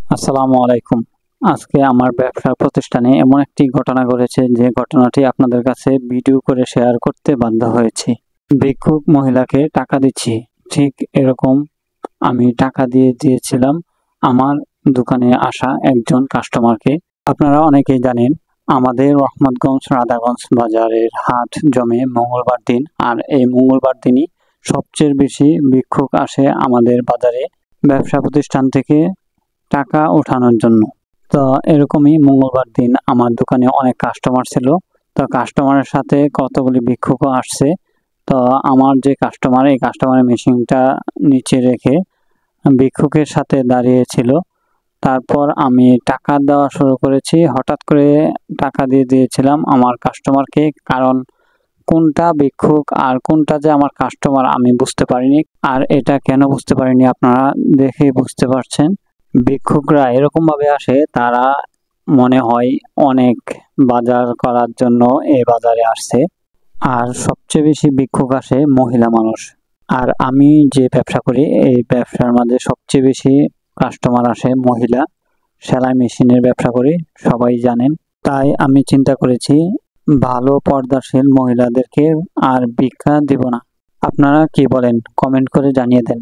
আসসালামু আলাইকুম। আজকে আমার ব্যবসা প্রতিষ্ঠানে এমন একটি ঘটনা ঘটেছে যে ঘটনাটি আপনাদের কাছে ভিডিও করে শেয়ার করতে বাধ্য হয়েছি। ভিক্ষুক মহিলাকে টাকা দিচ্ছি। ঠিক এরকম আমি টাকা দিয়েছিলাম আমার দোকানে আসা একজন কাস্টমারকে। আপনারা অনেকেই জানেন আমাদের রহমতগঞ্জ রাধাগঞ্জ বাজারের হাট জমে মঙ্গলবার দিন, আর এই মঙ্গলবার দিনই সবচেয়ে বেশি ভিক্ষুক আসে আমাদের বাজারে ব্যবসা প্রতিষ্ঠান থেকে টাকা ওঠানোর জন্য। তো এরকমই মঙ্গলবার দিন আমার দোকানে অনেক কাস্টমার ছিল। তো কাস্টমারের সাথে কতগুলি ভিক্ষুকও আসছে। তো আমার যে কাস্টমার, এই কাস্টমারের মেশিনটা নিচে রেখে ভিক্ষুকের সাথে দাঁড়িয়েছিল। তারপর আমি টাকা দেওয়া শুরু করেছি। হঠাৎ করে টাকা দিয়েছিলাম আমার কাস্টমারকে, কারণ কোনটা ভিক্ষুক আর কোনটা যে আমার কাস্টমার আমি বুঝতে পারিনি। আর এটা কেন বুঝতে পারিনি আপনারা দেখে বুঝতে পারছেন। ভিক্ষুকরা এরকমভাবে আসে, তারা মনে হয় অনেক বাজার করার জন্য এই বাজারে আসছে। আর সবচেয়ে বেশি ভিক্ষুক আসে মহিলা মানুষ। আর আমি যে ব্যবসা করি এই ব্যবসার মাঝে সবচেয়ে বেশি কাস্টমার আসে মহিলা। সেলাই মেশিনের ব্যবসা করি, সবাই জানেন। তাই আমি চিন্তা করেছি ভালো পর্দাশীল মহিলাদেরকে আর ভিক্ষা দিব না। আপনারা কি বলেন? কমেন্ট করে জানিয়ে দেন।